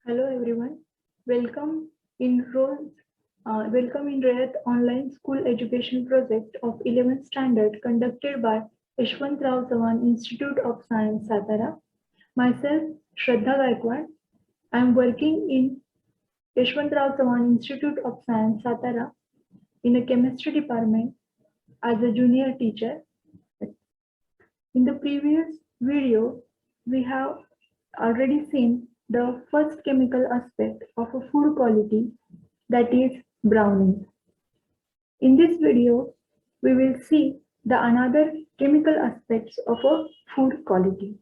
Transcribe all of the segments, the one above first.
Hello everyone. Welcome in Rayat Online School Education Project of 11th Standard conducted by Yashwantrao Chavan Institute of Science, Satara. Myself, Shraddha Gaikwad. I am working in Yashwantrao Chavan Institute of Science, Satara in a chemistry department as a junior teacher. In the previous video, we have already seen the first chemical aspect of a food quality, that is browning. In this video, we will see the another chemical aspects of a food quality.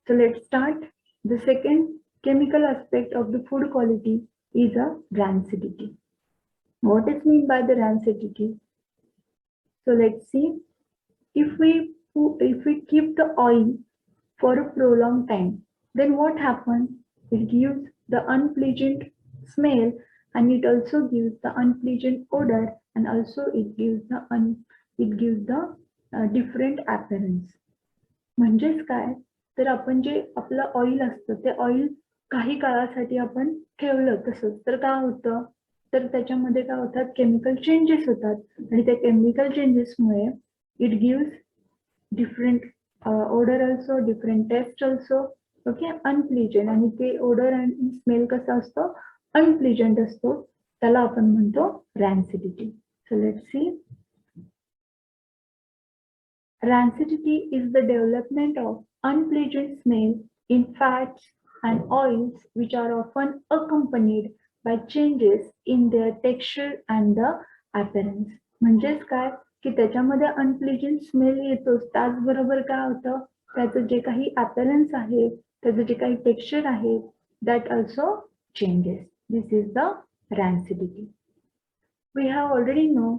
So let's start. The second chemical aspect of the food quality is a rancidity. What is meant by the rancidity? So let's see. If we keep the oil for a prolonged time, then what happens? It gives the unpleasant smell, and it also gives the unpleasant odor, and also it gives the different appearance. म्हणजेच काय तर आपण जे आपलं oil असतं ते oil काही काळासाठी आपण ठेवलं तसंच तर काय होतं तर त्याच्यामध्ये काय होतात केमिकल चेंजेस होतात आणि त्या केमिकल चेंजेसमुळे it gives different odor also, different taste also, okay, unpleasant, आणि ते odor आणि smell कसा असतो unpleasant असतो, त्याला आपण म्हणतो rancidity. So let's see. Rancidity is the development of unpleasant smell in fats and oils which are often accompanied by changes in their texture and the appearance. म्हणजेच काय की त्याच्यामध्ये अनप्लेजंट स्मेल येतोच, त्याचबरोबर काय होतं त्याचं जे काही अपीअरन्स आहे, त्याचं जे काही टेक्स्चर आहे, that also changes. This is the rancidity. We have already know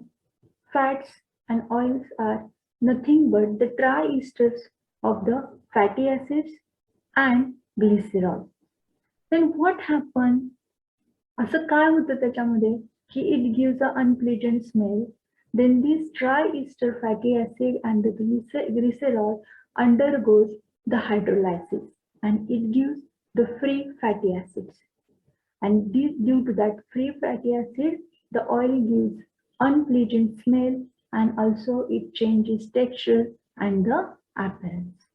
fats and oils are nothing but the triesters of the fatty acids and glycerol. Then what happened? असं काय होतं त्याच्यामध्ये की it gives a unpleasant smell. Then this triester fatty acid and the glycerol undergoes the hydrolysis and it gives the free fatty acids. And due to that free fatty acid, the oil gives unpleasant smell and also it changes texture and the appearance.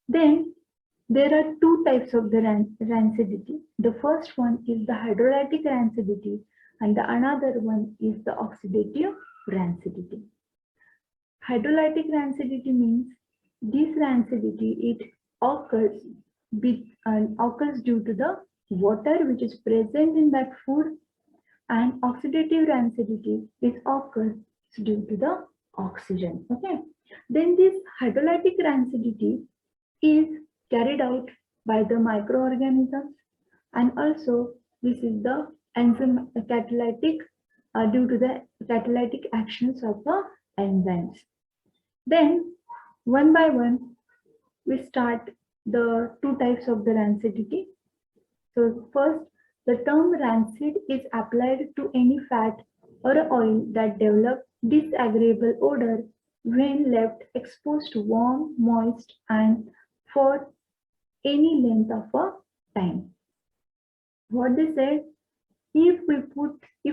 Then there are two types of the rancidity. The first one is the hydrolytic rancidity and the another one is the oxidative rancidity. Hydrolytic rancidity means this rancidity it occurs due to the water which is present in that food, and oxidative rancidity is occurs due to the oxygen. Okay. Then this hydrolytic rancidity is carried out by the microorganisms, and also this is the enzyme catalytic due to the catalytic actions of the enzymes. Then one by one we start the two types of the rancidity. So first, the term rancid is applied to any fat or oil that develop disagreeable odor when left exposed to warm, moist, and for any length of a time. What they said, if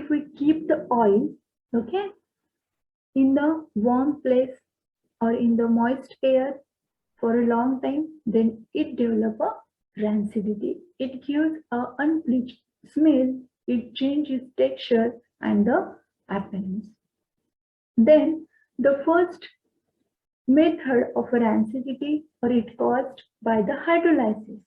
we keep the oil, okay, in the warm place or in the moist air for a long time, then it develops a rancidity. It gives a unpleasant smell, it changes texture and the appearance. Then the first method of rancidity or it caused by the hydrolysis.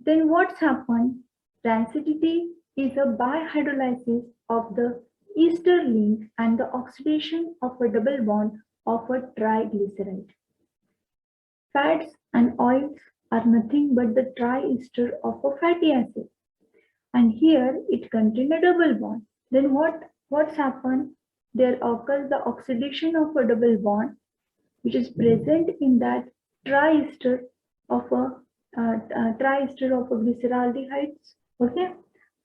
Then what's happened? Rancidity is a bihydrolysis of the ester link and the oxidation of a double bond of a triglyceride. Fats and oils are nothing but the triester of a fatty acid, and here it contains a double bond. Then what's happened? There occurs the oxidation of a double bond which is present in that triester of a glyceraldehydes, okay,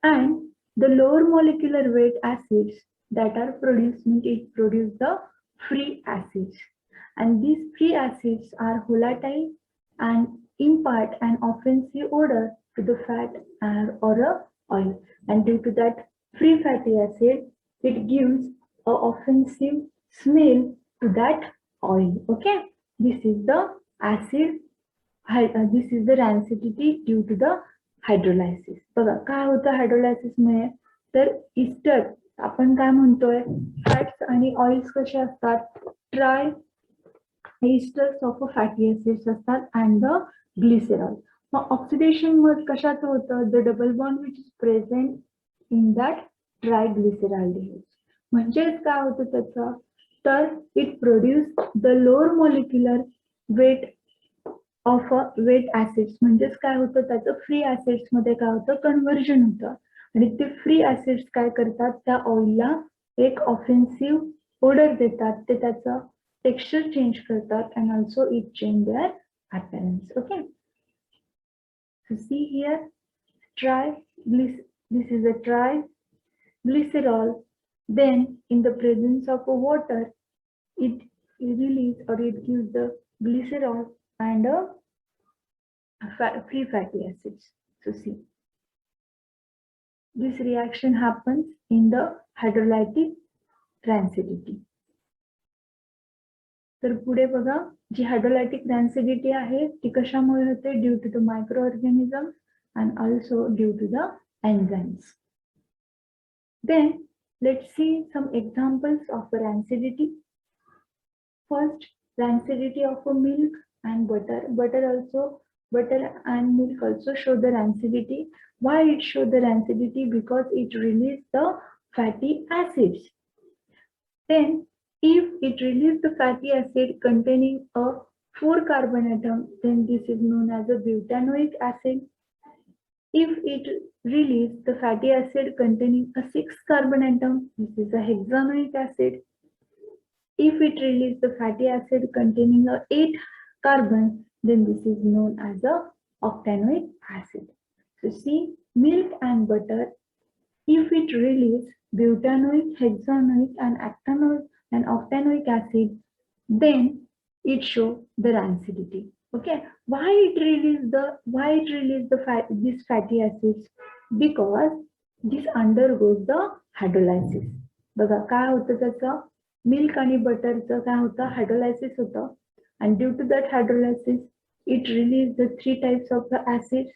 and the lower molecular weight acids that are produced, it produce the free acids, and these free acids are volatile and impart an offensive odor to the fat or a oil, and due to that free fatty acid, it gives a offensive smell to that oil. Okay, this is the acid. This is the rancidity due to the hydrolysis. बघा काय होतं हायड्रोलायसिसमुळे, तर Easter आपण काय म्हणतोय, fats आणि oils कसे असतात, triesters of fatty acids असतात अँड द ग्लिसरॉल. मग ऑक्सिडेशन मग कशाचं होतं, the double bond which is present in that triglyceraldehyde. म्हणजेच काय होतं त्याचं, तर it produce the lower molecular weight of weight acids. म्हणजेच काय होतं, त्याचं फ्री ऍसिड्स मध्ये काय होतं, कन्व्हर्जन होतं आणि ते फ्री ऍसिड्स काय करतात, त्या ऑइलला एक ऑफेन्सिव्ह ओडर देतात, ते त्याचं टेक्स्चर चेंज करतात and also it change there appearance. Okay, so see here this is a triglycerol. Then in the presence of water, it releases or it gives the glycerol and free fatty acids. So see, this reaction happens in the hydrolytic rancidity. तर पुढे बघा, जी हायड्रोलायटिक रॅन्सिडिटी आहे ती कशामुळे होते, due to the microorganism and also due to the enzymes. Then let's see some examples of rancidity. First, rancidity of a milk and butter. Butter and milk also show the rancidity. Why it show the rancidity? Because it release the fatty acids. Then if it release the fatty acid containing a 4 carbon atom, then this is known as a butanoic acid. If it release the fatty acid containing a 6 carbon atom, this is a hexanoic acid. If it release the fatty acid containing a 8 carbon, then this is known as a octanoic acid. So see, milk and butter, if it release butanoic, hexanoic and octanoic acid, then it show the rancidity. Okay, why it release these fatty acids? Because this undergoes the hydrolysis. बघा काय होतं त्याचं, milk आणि बटरचं काय होतं, hydrolysis होतं, and due to that hydrolysis it released the 3 types of the acids,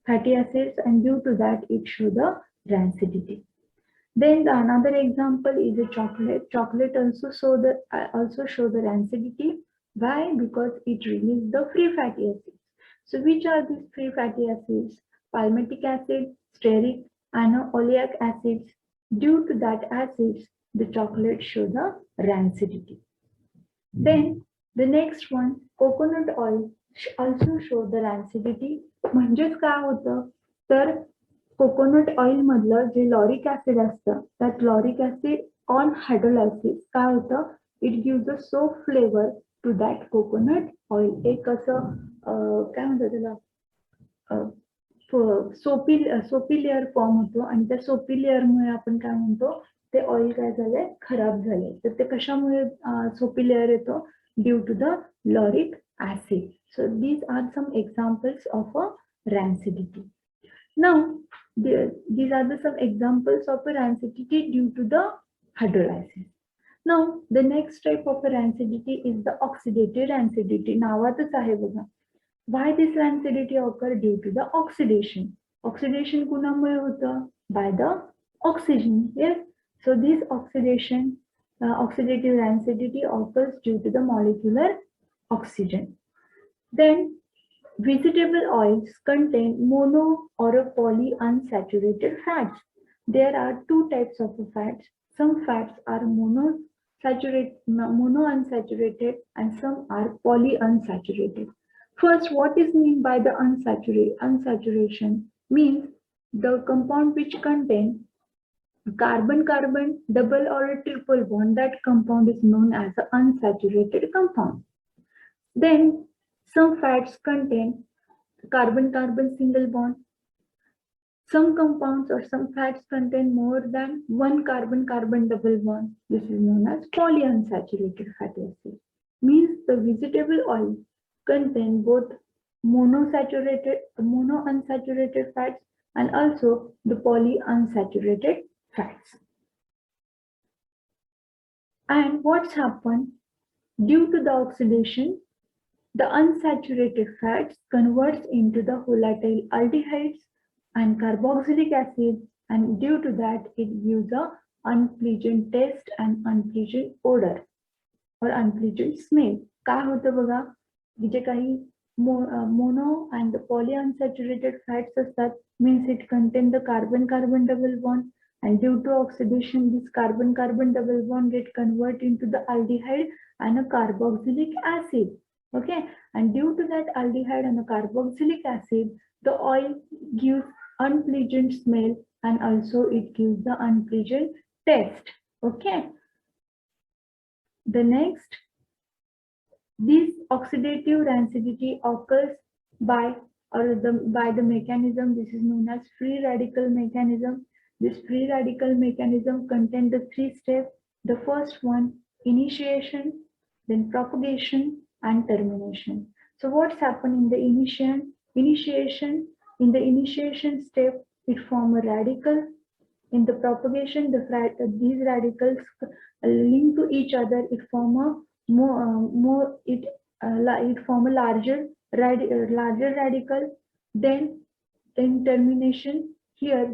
fatty acids, and due to that it show the rancidity. Then the another example is a chocolate. Chocolate also show the rancidity. Why? Because it releases the free fatty acids. So which are these free fatty acids? Palmitic acid, stearic, and oleic acids. Due to that acids, the chocolate show the rancidity. Then the next one, coconut oil also show the rancidity. म्हणजेच काय होतं, तर coconut oil मधलं जे lauric acid असतं, that loric acid on hydrolysis काय होतं, it gives a soap flavor to that coconut oil. एक असं काय म्हणतात त्याला, सोपी लेअर फॉर्म होतो आणि त्या सोपी लेअरमुळे आपण काय म्हणतो, ते ऑइल काय झालंय, खराब झालंय. तर ते कशामुळे सोपी लेअर येतो, due to the lauric acid. So these are some examples of a rancidity. Now these are the some examples of a rancidity due to the hydrolysis. Now the next type of a rancidity is the oxidative rancidity. नावातच आहे बघा. Why this rancidity occur? Due to the oxidation. Oxidation कुणामुळे होतं? By the oxygen. Yes. So this oxidative rancidity occurs due to the molecular oxygen. Then vegetable oils contain mono or a polyunsaturated fats. There are 2 types of fats. Some fats are monounsaturated and some are polyunsaturated. First, what is meant by the unsaturation? Means the compound which contain carbon-carbon double or a triple bond. That compound is known as an unsaturated compound. Then some fats contain carbon-carbon single bond. Some compounds or some fats contain more than 1 carbon-carbon double bond. This is known as polyunsaturated fatty acids. Means the vegetable oil contain both monounsaturated fats, and also the polyunsaturated fats. And what's happened? Due to the oxidation, the unsaturated fats converts into the volatile aldehydes and carboxylic acid, and due to that it gives a unpleasant taste and unpleasant odor or unpleasant smell. काय होतं बघा, जे काही mono and the polyunsaturated fats असतात, means it contain the carbon-carbon double bond, and due to oxidation this carbon-carbon double bond get convert into the aldehyde and a carboxylic acid. Okay, and due to that aldehyde and a carboxylic acid, the oil gives unpleasant smell and also it gives the unpleasant taste. Okay, the next, this oxidative rancidity occurs by the mechanism, this is known as free radical mechanism. This free radical mechanism contains the three steps. The first one, initiation, then propagation and termination. So what's happened in the initiation? In the initiation step, it forms a radical. In the propagation, these radicals link to each other. It form a form a larger radical. Then in termination, here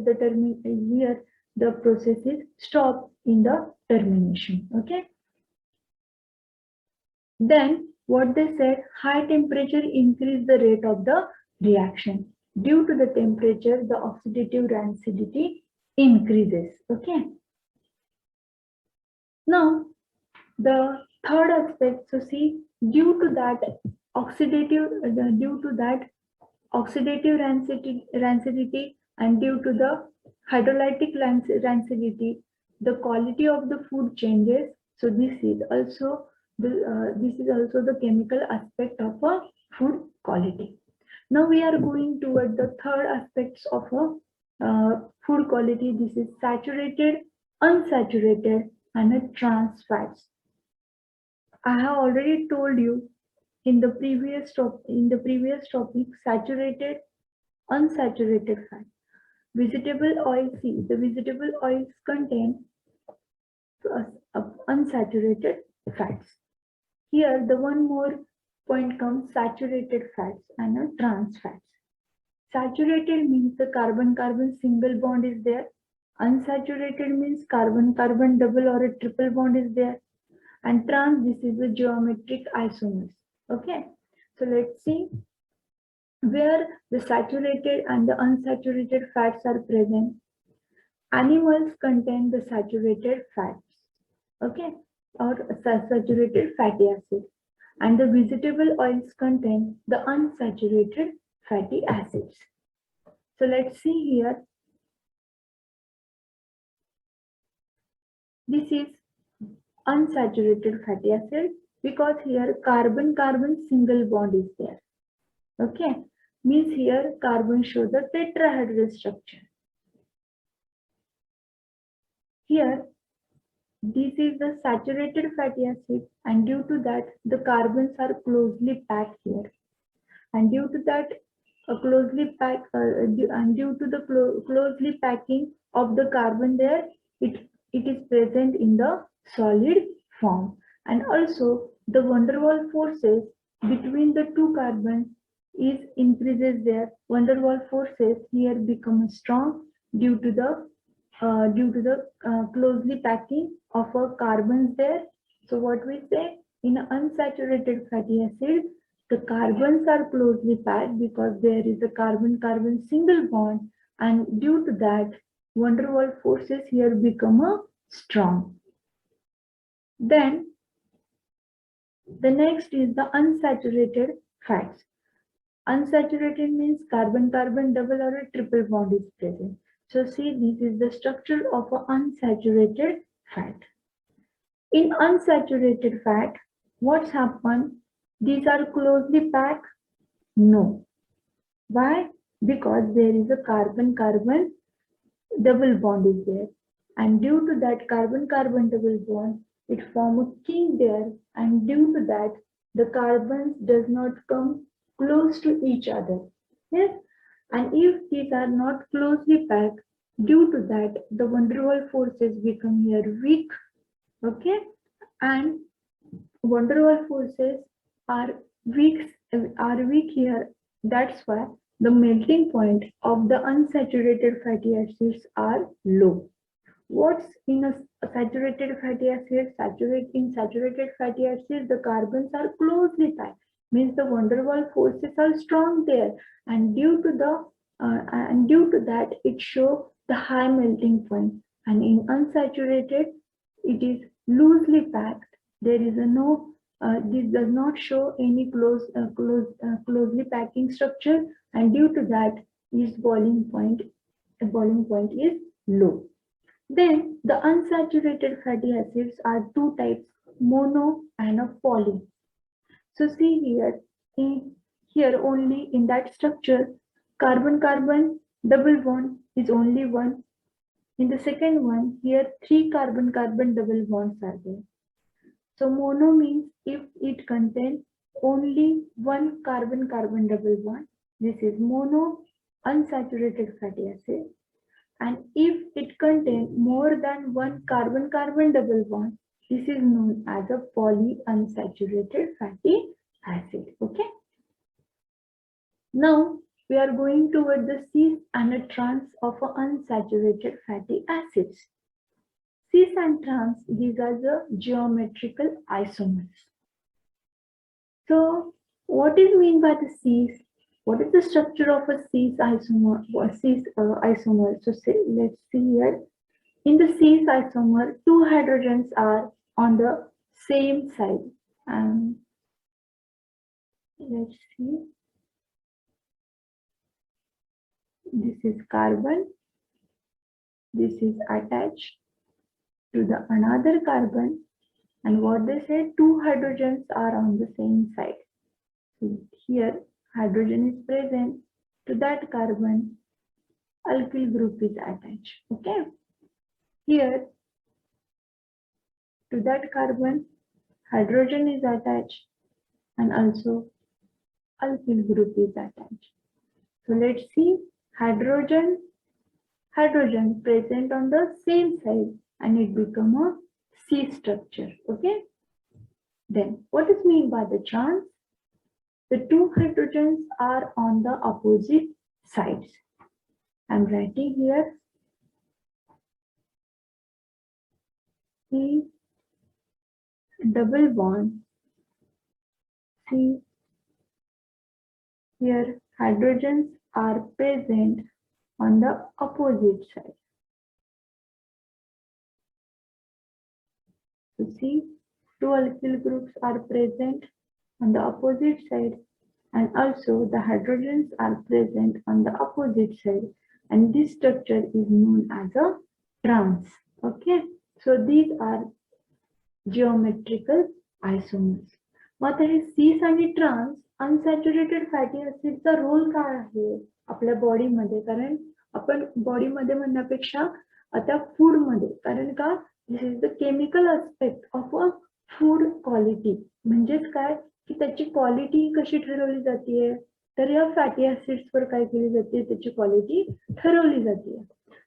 the process is stopped in the termination. Okay. Then what they said, high temperature increase the rate of the reaction. Due to the temperature, the oxidative rancidity increases. Okay. Now the third aspect, so see, due to that oxidative rancidity and due to the hydrolytic rancidity, the quality of the food changes. So this is also the chemical aspect of a food quality. Now we are going toward the third aspects of a food quality. This is saturated, unsaturated, and a trans fats. I have already told you in the previous topic, saturated, unsaturated fat. Vegetable oil, see, the vegetable oils contain unsaturated fats. Here, the one more point comes, saturated fats and trans fats. Saturated means the carbon-carbon single bond is there. Unsaturated means carbon-carbon double or a triple bond is there. And trans, this is the geometric isomers. Okay, so let's see where the saturated and the unsaturated fats are present. Animals contain the saturated fats, okay, or saturated fatty acids, and the vegetable oils contain the unsaturated fatty acids. So let's see here. This is unsaturated fatty acid because here carbon-carbon single bond is there. Okay, means here carbon shows the tetrahedral structure. Here, this is the saturated fatty acid, and due to that, the carbons are closely packed here. And due to that, closely packing of the carbon there, it is present in the solid form. And also, the van der Waals forces between the two carbons increases there. Van der Waals forces here become strong due to the closely packing of a carbons there. So what we say, in unsaturated fatty acid, the carbons are closely packed because there is a carbon-carbon single bond, and due to that, van der Waals forces here become strong. Then the next is the unsaturated fats. Unsaturated means carbon-carbon double or a triple bond is present. So see, this is the structure of an unsaturated fat. In unsaturated fat, what's happened? These are closely packed? No. Why? Because there is a carbon-carbon double bond is there. And due to that carbon-carbon double bond, it forms a king there. And due to that, the carbons does not come close to each other. Yes, and if these are not closely packed, due to that the van der Waals forces become here weak. Okay, and van der Waals forces are weak here. That's why the melting point of the unsaturated fatty acids are low. What's in a saturated fatty acid? In saturated fatty acids, the carbons are closely packed. Means the van der Waals forces are strong there, and due to that, it shows the high melting point. And in unsaturated, it is loosely packed. There is a no. This does not show any closely packing structure, and due to that, its boiling point is low. Then the unsaturated fatty acids are two types, mono and a poly. So see here only in that structure, carbon-carbon double bond is only one. In the second one, here three carbon-carbon double bonds are there. So mono means if it contains only one carbon-carbon double bond, this is mono unsaturated fatty acid. And if it contains more than one carbon-carbon double bond, this is known as a polyunsaturated fatty acid. Okay. Now we are going toward the cis and a trans of unsaturated fatty acids. Cis and trans, these are the geometrical isomers. So what is meant by the cis? What is the structure of a cis isomer? So let's see here. In the cis isomer, two hydrogens are on the same side. And let's see. This is carbon. This is attached to the another carbon. And what they say, two hydrogens are on the same side. So here, hydrogen is present to that carbon. Alkyl group is attached. Okay. Here, to that carbon, hydrogen is attached and also alkyl group is attached. So let's see, hydrogen present on the same side and it become a C structure. Okay. Then what is meant by the trans? The two hydrogens are on the opposite sides. I'm writing here C double bond C. Here hydrogens are present on the opposite side. So see, two alkyl groups are present on the opposite side and also the hydrogens are present on the opposite side, and this structure is known as a trans. Okay, so these are geometrical isomers. मग हे cis आणि trans unsaturated fatty ऍसिडचा role काय आहे आपल्या बॉडीमध्ये? कारण आपण बॉडीमध्ये म्हणण्यापेक्षा आता फूड मध्ये, कारण का this is the chemical aspect of a food quality. म्हणजेच काय की त्याची क्वालिटी कशी ठरवली जाते, तर या फॅटी ऍसिड्स वर काय केली जाते, त्याची क्वालिटी ठरवली जाते.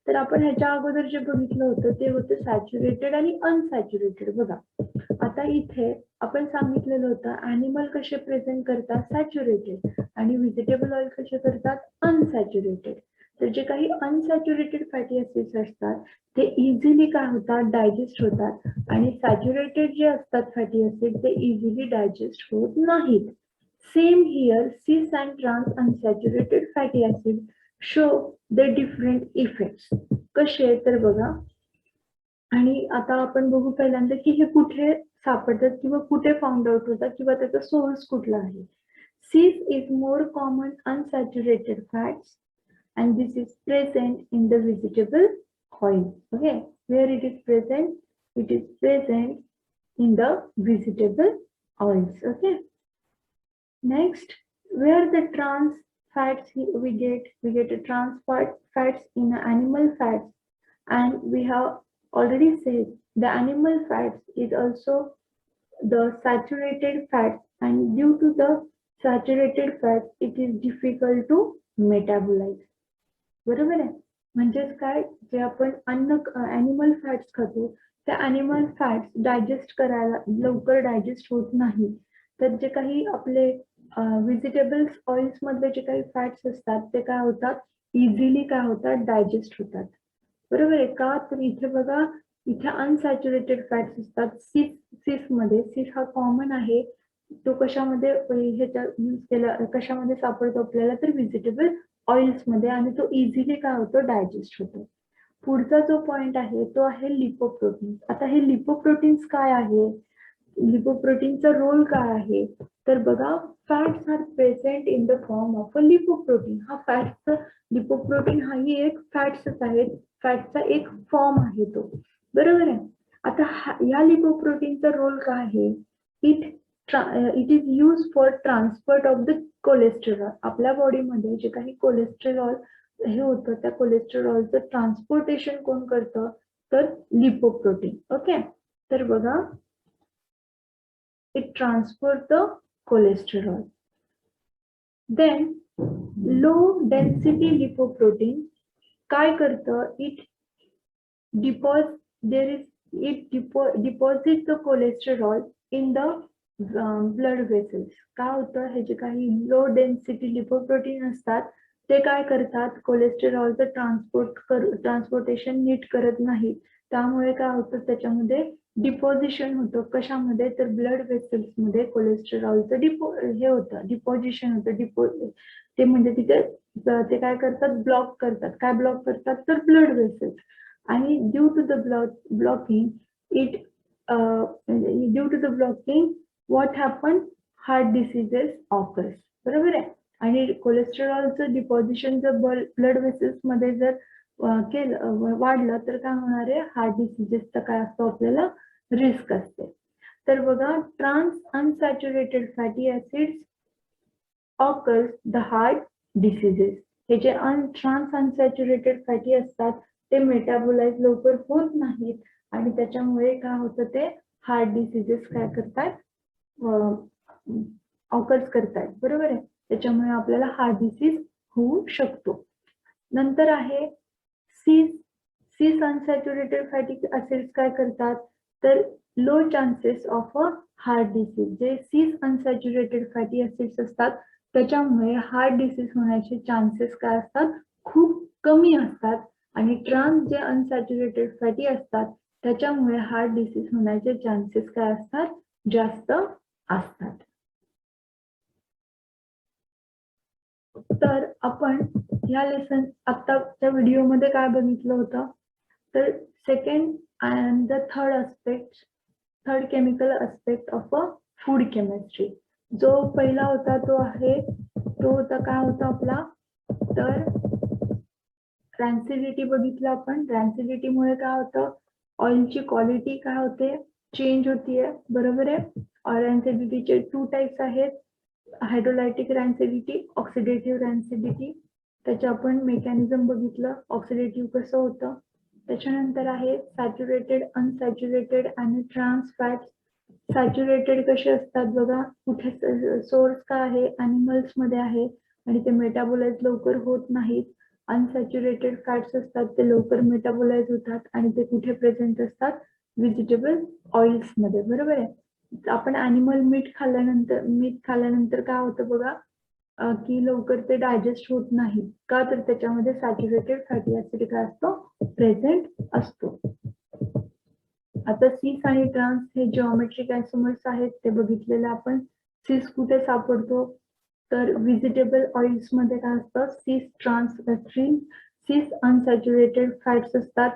तर आपण ह्याच्या अगोदर जे बघितलं होतं ते होतं सॅच्युरेटेड आणि अनसॅच्युरेटेड. बघा आता इथे आपण सांगितलेलं होतं ॲनिमल कसे प्रेझेंट करतात सॅच्युरेटेड आणि व्हेजिटेबल ऑइल कसे करतात अनसॅच्युरेटेड. तर जे काही अनसॅच्युरेटेड फॅटी ऍसिड्स असतात ते इझिली काय होतात, डायजेस्ट होतात, आणि सॅच्युरेटेड जे असतात फॅटी ऍसिड ते इझिली डायजेस्ट होत नाहीत. Same here cis and trans unsaturated fatty acids show the different effects. कसे तर बघा, आणि आता आपण बघू पहिल्यांदा की हे कुठे सापडतात किंवा कुठे फाउंड आउट होतात किंवा त्याचा सोर्स कुठला आहे. cis is more common unsaturated fats and this is present in the vegetable oil. Okay, where it is present? It is present in the vegetable oils. Okay. Next, where the trans fats we get a trans fats in animal fats, and we have already said the animal fats is also the saturated fats, and due to the saturated fat it is difficult to metabolise. बरोबर आहे. म्हणजेच काय, जे आपण animal fats खातो त्या animal fats digest करायला लवकर digest होत नाही. तर जे काही आपले व्हेजिटेबल्स ऑइल्स मधले जे काही फॅट्स असतात ते काय होतात, इझिली काय होतात, डायजेस्ट होतात. बरोबर आहे का. तर इथे बघा, इथे अनसॅच्युरेटेड फॅट्स असतात सीस मध्ये. सीस हा कॉमन आहे. तो कशामध्ये यूज केला, कशामध्ये सापडतो आपल्याला, तर व्हेजिटेबल ऑइल्स मध्ये, आणि तो इझिली काय होतो, डायजेस्ट होतो. पुढचा जो पॉइंट आहे तो आहे लिपोप्रोटीन्स. आता हे लिपोप्रोटीन्स काय आहे, लिपोप्रोटीनचा रोल काय आहे, तर बघा, fats are present in the form of a lipoprotein. हा फॅट्सचा लिपोप्रोटीन हाही एक फॅट्सच आहे, फॅटचा एक फॉर्म आहे तो. बरोबर आहे. आता या लिपोप्रोटीनचा रोल काय आहे, it is use for transport of the cholesterol. आपल्या बॉडीमध्ये जे काही कोलेस्टेरॉल हे होतं त्या कोलेस्टेरॉलचं ट्रान्सपोर्टेशन कोण करतं, तर लिपोप्रोटीन. ओके. तर बघा, it transport the cholesterol. Then low density lipoprotein काय करतं, deposit the cholesterol in the blood vessels. काय होतं, हे जे काही लो डेन्सिटी लिपोप्रोटीन असतात ते काय करतात, कोलेस्टेरॉलचं ट्रान्सपोर्टेशन नीट करत नाहीत. त्यामुळे काय होतं, त्याच्यामध्ये डिपॉझिशन होतं. कशामध्ये, तर ब्लड वेसल्स मध्ये कोलेस्टेरॉलचं हे होतं, डिपॉझिशन होतं. ते म्हणजे तिथे ते काय करतात, ब्लॉक करतात. काय ब्लॉक करतात, तर ब्लड वेसल्स. आणि due to the blocking what happen, heart diseases occurs. बरोबर आहे. आणि कोलेस्टेरॉलचं डिपॉझिशन जर ब्लड वेसल्स मध्ये जर वाढलं तर काय होणार आहे, हार्ट डिसीजेसचा काय असतो, आपल्याला रिस्क असते. तर बघा, trans unsaturated fatty acids occurs the heart diseases. हे जे ट्रान्स अनसॅच्युरेटेड फॅटी असतात ते मेटाबोलाइज लवकर होत नाहीत आणि त्याच्यामुळे काय होतं, ते हार्ट डिसीजेस काय करतात, ऑकर्स करतात. बरोबर आहे. त्याच्यामुळे आपल्याला हार्ट डिसीज होऊ शकतो. नंतर आहे सीस अनसॅच्युरेटेड फॅटी ऍसिड्स काय करतात, तर low chances of a heart disease. जे सीस अनसॅच्युरेटेड फॅटी ऍसिड्स असतात त्याच्यामुळे हार्ट डिसीज होण्याचे चान्सेस काय असतात, खूप कमी असतात. आणि ट्रान्स जे अनसॅच्युरेटेड फॅटी असतात त्याच्यामुळे हार्ट डिसीज होण्याचे चान्सेस काय असतात, जास्त असतात. तर आपण या लेसन आताच्या व्हिडिओमध्ये काय बघितलं होतं, तर second and the third chemical aspect of a food chemistry. जो पहिला होता तो होता काय होता आपला, तर रॅन्सिडिटी बघितलं आपण. रॅन्सिडिटीमुळे काय होतं, ऑइलची क्वालिटी काय होते, चेंज होतीये. बरोबर आहे. रॅन्सिडिटीचे 2 टाइप्स आहेत, हायड्रोलायटिक रॅन्सिडिटी, ऑक्सिडेटिव्ह रॅन्सिडिटी. त्याचे आपण मेकॅनिझम बघितलं, ऑक्सिडेटिव्ह कसं होतं. त्याच्यानंतर आहे सॅच्युरेटेड, अनसॅच्युरेटेड आणि ट्रान्स फॅट्स. सॅच्युरेटेड कसे असतात बघा, कुठे सोर्स काय आहे, अॅनिमल्स मध्ये आहे आणि ते मेटाबोलाइज लवकर होत नाहीत. अनसॅच्युरेटेड फॅट्स असतात ते लवकर मेटाबोलाइज होतात आणि ते कुठे प्रेझेंट असतात, व्हेजिटेबल ऑइल्स मध्ये. बरोबर आहे. आपण अॅनिमल मीठ खाल्ल्यानंतर काय होतं बघा, की लवकर ते डायजेस्ट होत नाही. का, तर त्याच्यामध्ये सॅच्युरेटेड फॅटी ऍसिड काय असतो, प्रेझेंट असतो. आता सीस आणि ट्रान्स हे जिओमेट्रिक आयसोमर्स आहेत ते बघितलेलं आपण. सीस कुठे सापडतो, तर व्हेजिटेबल ऑइल्स मध्ये काय असतं, सीस अनसॅच्युरेटेड फॅट्स असतात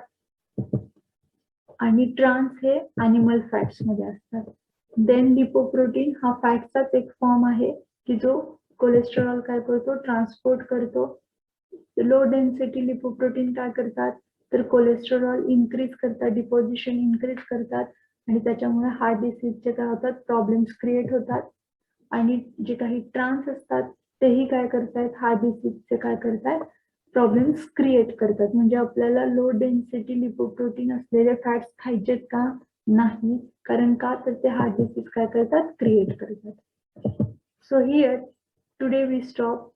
आणि ट्रान्स हे अॅनिमल फॅट्स मध्ये असतात. देन लिपोप्रोटीन हा फॅटचाच एक फॉर्म आहे की जो कोलेस्टेरॉल काय करतो, ट्रान्सपोर्ट करतो. लो डेन्सिटी लिपोप्रोटीन काय करतात, तर कोलेस्टेरॉल इन्क्रीज करतात, डिपॉझिशन इन्क्रीज करतात आणि त्याच्यामुळे हार्ट डिसीजचे काय होतात, प्रॉब्लेम्स क्रिएट होतात. आणि जे काही ट्रान्स असतात तेही काय करतात, हार्ट डिसीजचे काय करतात, प्रॉब्लेम्स क्रिएट करतात. म्हणजे आपल्याला लो डेन्सिटी लिपोप्रोटीन असलेले फॅट्स खायचेत का, नाही. कारण का, तर ते हार्ट डिसीज काय करतात, क्रिएट करतात. So here Today we stop